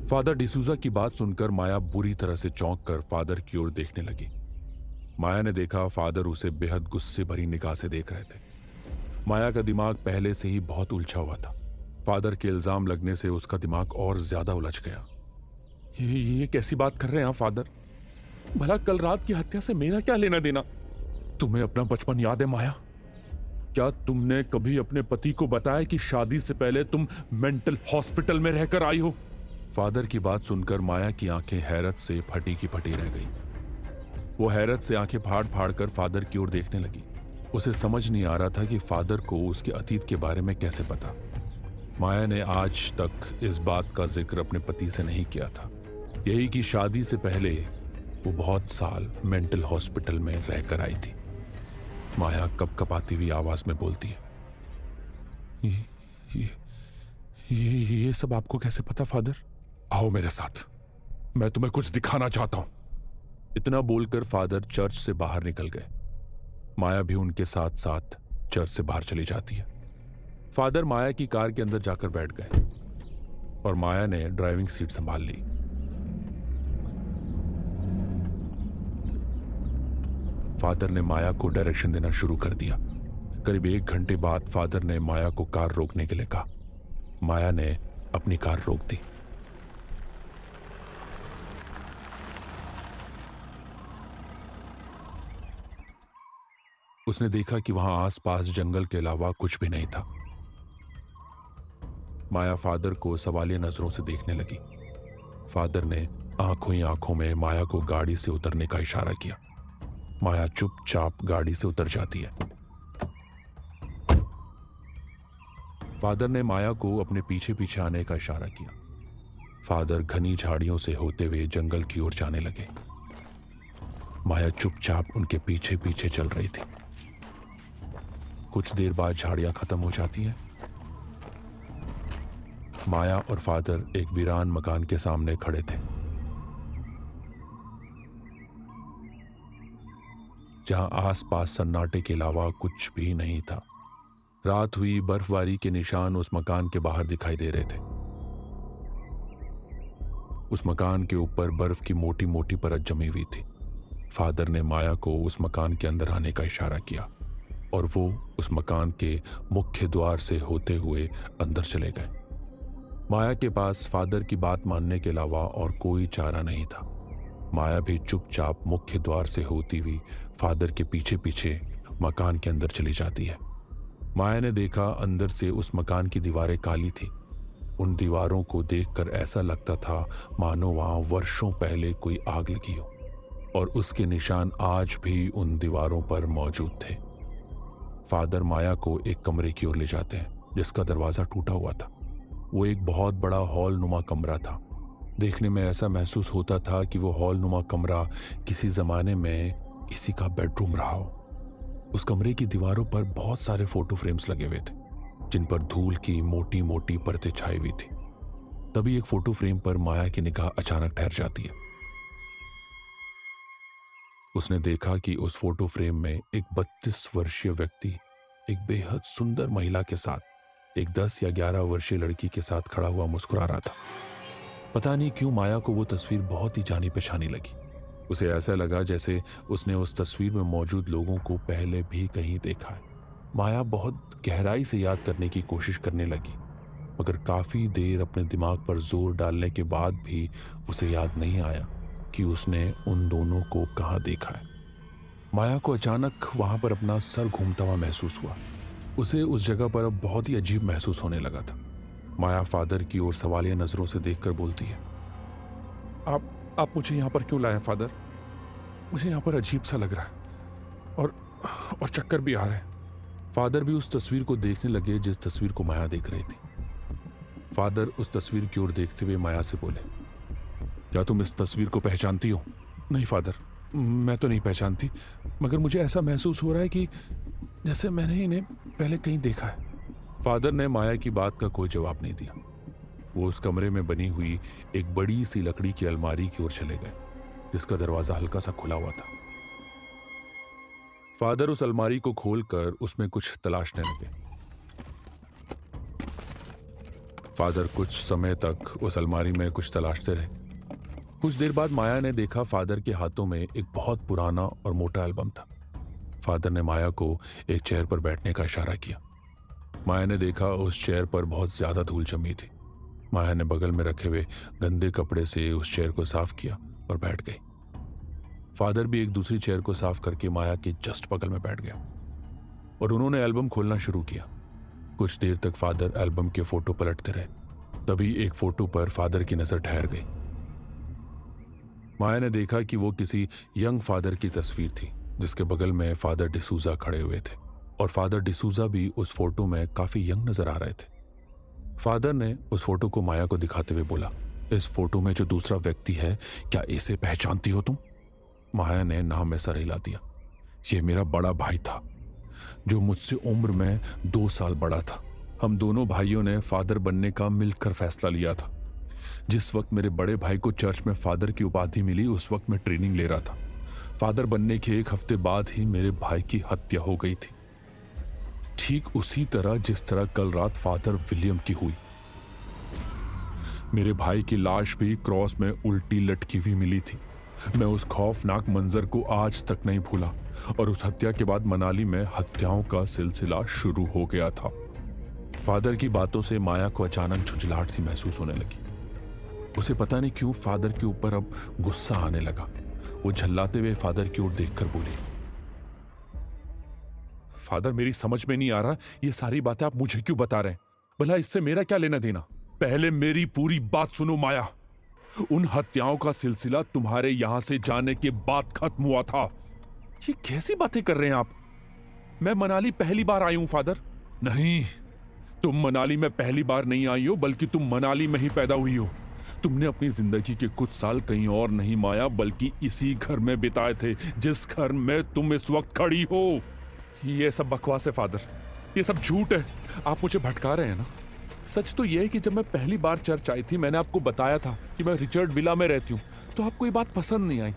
Father D'Souza की बात सुनकर माया बुरी तरह से चौंक कर फादर की ओर देखने लगी। माया ने देखा फादर उसे बेहद गुस्से भरी निगाह से देख रहे थे। माया का दिमाग पहले से ही बहुत उलझा हुआ था। फादर के इल्जाम लगने से उसका दिमाग और ज्यादा उलझ गया। ये कैसी बात कर रहे हैं आप फादर? भला कल रात की हत्या से मेरा क्या लेना देना? तुम्हें अपना बचपन याद है माया? क्या तुमने कभी अपने पति को बताया कि शादी से पहले तुम मेंटल हॉस्पिटल में रहकर आई हो? फादर की बात सुनकर माया की आंखें हैरत से फटी की फटी रह गई। वो हैरत से आंखें फाड़ फाड़ कर फादर की ओर देखने लगी। उसे समझ नहीं आ रहा था कि फादर को उसके अतीत के बारे में कैसे पता। माया ने आज तक इस बात का जिक्र अपने पति से नहीं किया था, यही कि शादी से पहले वो बहुत साल मेंटल हॉस्पिटल में रहकर आई थी। माया कपकपाती हुई आवाज में बोलती है, ये, ये सब आपको कैसे पता फादर? आओ मेरे साथ, मैं तुम्हें कुछ दिखाना चाहता हूं। इतना बोलकर फादर चर्च से बाहर निकल गए। माया भी उनके साथ साथ चर्च से बाहर चली जाती है। फादर माया की कार के अंदर जाकर बैठ गए और माया ने ड्राइविंग सीट संभाल ली। फादर ने माया को डायरेक्शन देना शुरू कर दिया। करीब 1 घंटे बाद फादर ने माया को कार रोकने के लिए कहा। माया ने अपनी कार रोक दी। उसने देखा कि वहां आसपास जंगल के अलावा कुछ भी नहीं था। माया फादर को सवालिया नजरों से देखने लगी। फादर ने आंखों ही आंखों में माया को गाड़ी से उतरने का इशारा किया। माया चुपचाप गाड़ी से उतर जाती है। फादर ने माया को अपने पीछे पीछे आने का इशारा किया। फादर घनी झाड़ियों से होते हुए जंगल की ओर जाने लगे। माया चुपचाप उनके पीछे पीछे चल रही थी। कुछ देर बाद झाड़ियां खत्म हो जाती हैं। माया और फादर एक वीरान मकान के सामने खड़े थे, जहां आसपास सन्नाटे के अलावा कुछ भी नहीं था। रात हुई, बर्फबारी के निशान उस मकान के बाहर दिखाई दे रहे थे। उस मकान के ऊपर बर्फ की मोटी मोटी परत जमी हुई थी। फादर ने माया को उस मकान के अंदर आने का इशारा किया और वो उस मकान के मुख्य द्वार से होते हुए अंदर चले गए। माया के पास फादर की बात मानने के अलावा और कोई चारा नहीं था। माया भी चुपचाप मुख्य द्वार से होती हुई फादर के पीछे पीछे मकान के अंदर चली जाती है। माया ने देखा अंदर से उस मकान की दीवारें काली थी। उन दीवारों को देखकर ऐसा लगता था मानो वहां वर्षों पहले कोई आग लगी हो और उसके निशान आज भी उन दीवारों पर मौजूद थे। फादर माया को एक कमरे की ओर ले जाते हैं जिसका दरवाजा टूटा हुआ था। वो एक बहुत बड़ा हॉल नुमा कमरा था। देखने में ऐसा महसूस होता था कि वो हॉल नुमा कमरा किसी जमाने में किसी का बेडरूम रहा हो। उस कमरे की दीवारों पर बहुत सारे फोटो फ्रेम्स लगे हुए थे जिन पर धूल की मोटी मोटी परतें छाई हुई थी। तभी एक फोटो फ्रेम पर माया की निगाह अचानक ठहर जाती है। उसने देखा कि उस फोटो फ्रेम में एक 32 वर्षीय व्यक्ति एक बेहद सुंदर महिला के साथ एक 10 या 11 वर्षीय लड़की के साथ खड़ा हुआ मुस्कुरा रहा था। पता नहीं क्यों माया को वो तस्वीर बहुत ही जानी पहचानी लगी। उसे ऐसा लगा जैसे उसने उस तस्वीर में मौजूद लोगों को पहले भी कहीं देखा है। माया बहुत गहराई से याद करने की कोशिश करने लगी, मगर काफी देर अपने दिमाग पर जोर डालने के बाद भी उसे याद नहीं आया कि उसने उन दोनों को कहाँ देखा है। माया को अचानक वहां पर अपना सर घूमता हुआ महसूस हुआ। उसे उस जगह पर अब बहुत ही अजीब महसूस होने लगा था। माया फादर की ओर सवालिया नजरों से देखकर बोलती है, आप मुझे यहां पर क्यों लाए फादर? मुझे यहां पर अजीब सा लग रहा है और चक्कर भी आ रहे हैं। फादर भी उस तस्वीर को देखने लगे जिस तस्वीर को माया देख रही थी। फादर उस तस्वीर की ओर देखते हुए माया से बोले, क्या तुम इस तस्वीर को पहचानती हो? नहीं फादर, मैं तो नहीं पहचानती, मगर मुझे ऐसा महसूस हो रहा है कि जैसे मैंने इन्हें पहले कहीं देखा है। फादर ने माया की बात का कोई जवाब नहीं दिया। वो उस कमरे में बनी हुई एक बड़ी सी लकड़ी की अलमारी की ओर चले गए जिसका दरवाजा हल्का सा खुला हुआ था। फादर उस अलमारी को खोलकर उसमें कुछ तलाशने लगे। फादर कुछ समय तक उस अलमारी में कुछ तलाशते रहे। कुछ देर बाद माया ने देखा फादर के हाथों में एक बहुत पुराना और मोटा एल्बम था। फादर ने माया को एक चेयर पर बैठने का इशारा किया। माया ने देखा उस चेयर पर बहुत ज्यादा धूल जमी थी। माया ने बगल में रखे हुए गंदे कपड़े से उस चेयर को साफ किया और बैठ गई। फादर भी एक दूसरी चेयर को साफ करके माया के जस्ट बगल में बैठ गया और उन्होंने एल्बम खोलना शुरू किया। कुछ देर तक फादर एल्बम के फोटो पलटते रहे। तभी एक फोटो पर फादर की नजर ठहर गई। माया ने देखा कि वो किसी यंग फादर की तस्वीर थी, जिसके बगल में फादर डिसूजा खड़े हुए थे और फादर डिसूजा भी उस फोटो में काफी यंग नजर आ रहे थे। फादर ने उस फोटो को माया को दिखाते हुए बोला, इस फोटो में जो दूसरा व्यक्ति है, क्या इसे पहचानती हो तुम? माया ने नाम में सर हिला दिया। ये मेरा बड़ा भाई था, जो मुझसे उम्र में 2 साल बड़ा था। हम दोनों भाइयों ने फादर बनने का मिलकर फैसला लिया था। जिस वक्त मेरे बड़े भाई को चर्च में फादर की उपाधि मिली, उस वक्त मैं ट्रेनिंग ले रहा था। फादर बनने के 1 हफ्ते बाद ही मेरे भाई की हत्या हो गई थी, ठीक उसी तरह जिस तरह कल रात फादर विलियम की हुई। मेरे भाई की लाश भी क्रॉस में उल्टी लटकी हुई मिली थी। मैं उस खौफनाक मंजर को आज तक नहीं भूला और उस हत्या के बाद मनाली में हत्याओं का सिलसिला शुरू हो गया था। फादर की बातों से माया को अचानक झुंझलाहट सी महसूस होने लगी। उसे पता नहीं क्यों फादर के ऊपर अब गुस्सा आने लगा। वो झल्लाते हुए फादर की ओर देखकर बोली, फादर मेरी समझ में नहीं आ रहा, ये सारी बातें आप मुझे क्यों बता रहे हैं? भला इससे मेरा क्या लेना देना? पहले मेरी पूरी बात सुनो माया। उन हत्याओं का सिलसिला तुम्हारे यहां से जाने के बाद खत्म हुआ था। ये कैसी बातें कर रहे हैं आप? मैं मनाली पहली बार आई हूं फादर। नहीं, तुम मनाली में पहली बार नहीं आई हो, बल्कि तुम मनाली में ही पैदा हुई हो। तुमने अपनी जिंदगी के कुछ साल कहीं और नहीं माया, बल्कि इसी घर में बिताए थे जिस घर में तुम इस वक्त खड़ी हो। ये सब बकवास है फादर, ये सब झूठ है। आप मुझे भटका रहे हैं ना। सच तो यह है कि जब मैं पहली बार चर्च आई थी, मैंने आपको बताया था कि मैं रिचर्ड विला में रहती हूँ, तो आपको ये बात पसंद नहीं आई।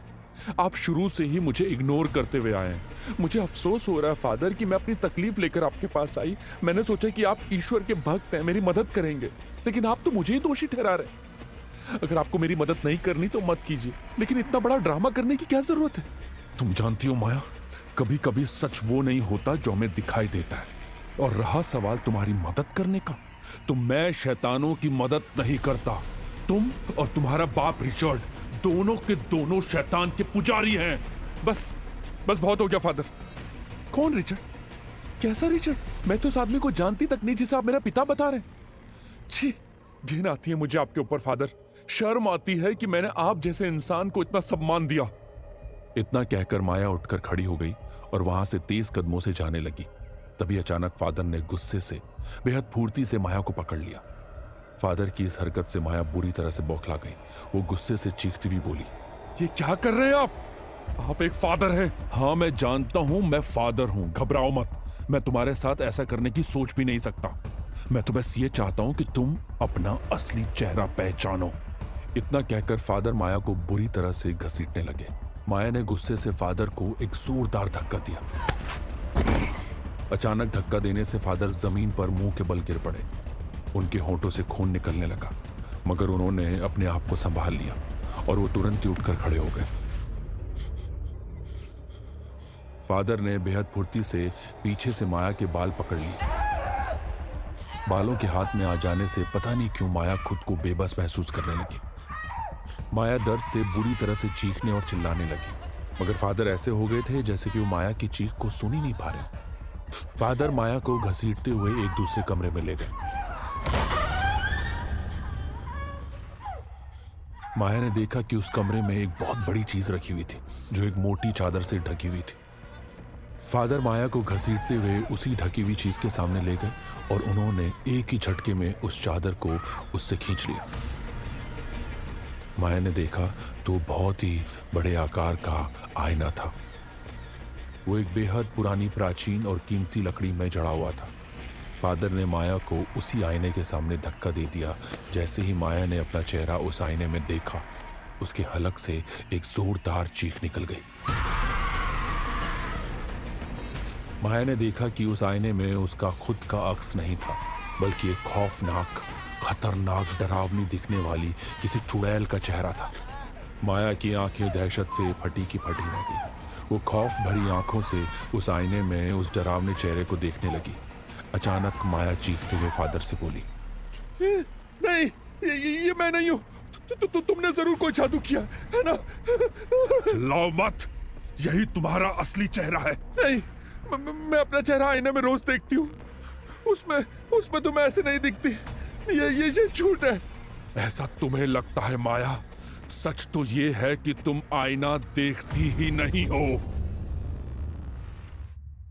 आप शुरू से ही मुझे इग्नोर करते हुए आए हैं। मुझे अफसोस हो रहा है फादर कि मैं अपनी तकलीफ लेकर आपके पास आई। मैंने सोचा कि आप ईश्वर के भक्त हैं, मेरी मदद करेंगे, लेकिन आप तो मुझे ही दोषी ठहरा रहे। अगर आपको मेरी मदद नहीं करनी तो मत कीजिए, लेकिन इतना बड़ा ड्रामा करने की क्या जरूरत है? तुम जानती हो माया, कभी कभी सच वो नहीं होता जो हमें दिखाई देता है। और रहा सवाल तुम्हारी मदद करने का, तो मैं शैतानों की मदद नहीं करता। तुम और तुम्हारा बाप रिचर्ड दोनों के दोनों शैतान के पुजारी हैं। बस बस बहुत हो गया फादर। कौन रिचर्ड? कैसा रिचर्ड? मैं तो उस आदमी को जानती तक नहीं जिसे आप मेरा पिता बता रहे हैं। छी, घिन आती है मुझे आपके ऊपर फादर। शर्म आती है कि मैंने आप जैसे इंसान को इतना सम्मान दिया। इतना कहकर माया उठकर खड़ी हो गई और वहां से तेज कदमों से जाने लगी। तभी अचानक फादर ने गुस्से से, बेहद फुर्ती से माया को पकड़ लिया। फादर की इस हरकत से माया बुरी तरह से बौखला गई। वो गुस्से से चीखती हुई बोली, ये क्या कर रहे हैं आप? आप एक फादर हैं। हाँ, मैं जानता हूं मैं फादर हूं, घबराओ मत। मैं तुम्हारे साथ ऐसा करने की सोच भी नहीं सकता। मैं तो बस ये चाहता हूं कि तुम अपना असली चेहरा पहचानो। इतना कहकर फादर माया को बुरी तरह से घसीटने लगे। माया ने गुस्से से फादर को एक जोरदार धक्का दिया। अचानक धक्का देने से फादर जमीन पर मुंह के बल गिर पड़े। उनके होंठों से खून निकलने लगा, मगर उन्होंने अपने आप को संभाल लिया और वो तुरंत ही उठकर खड़े हो गए। फादर ने बेहद फुर्ती से पीछे से माया के बाल पकड़ लिए। बालों के हाथ में आ जाने से पता नहीं क्यों माया खुद को बेबस महसूस करने लगी। माया दर्द से बुरी तरह से चीखने और चिल्लाने लगी, मगर फादर ऐसे हो गए थे जैसे कि वो माया की चीख को सुन ही नहीं पा रहे। फादर माया को घसीटते हुए एक दूसरे कमरे में ले गए। माया ने देखा कि उस कमरे में एक बहुत बड़ी चीज रखी हुई थी, जो एक मोटी चादर से ढकी हुई थी। फादर माया को घसीटते हुए उसी ढकी हुई चीज के सामने ले गए और उन्होंने एक ही झटके में उस चादर को उससे खींच लिया। माया ने देखा तो बहुत ही बड़े आकार का आईना था। वो एक बेहद पुरानी, प्राचीन और कीमती लकड़ी में जड़ा हुआ था। फादर ने माया को उसी आईने के सामने धक्का दे दिया। जैसे ही माया ने अपना चेहरा उस आईने में देखा, उसके हलक से एक जोरदार चीख निकल गई। माया ने देखा कि उस आईने में उसका खुद का अक्स नहीं था, बल्कि एक खौफनाक, खतरनाक, डरावनी दिखने वाली किसी चुड़ैल का चेहरा था। माया की आंखें दहशत से फटी की फटी रह गई। वो खौफ भरी आंखों से उस आईने में उस डरावने चेहरे को देखने लगी। अचानक माया चीखते हुए फादर से बोली, नहीं, ये मैं नहीं हूँ। तुमने जरूर कोई जादू किया है ना? चिल्लाओ मत, यही तुम्हारा असली चेहरा है। नहीं, मैं अपना चेहरा आईने में रोज देखती हूँ। उसमें तो मैं ऐसे नहीं दिखती। ये झूठ है। ऐसा तुम्हें लगता है माया, सच तो ये है कि तुम आईना देखती ही नहीं हो।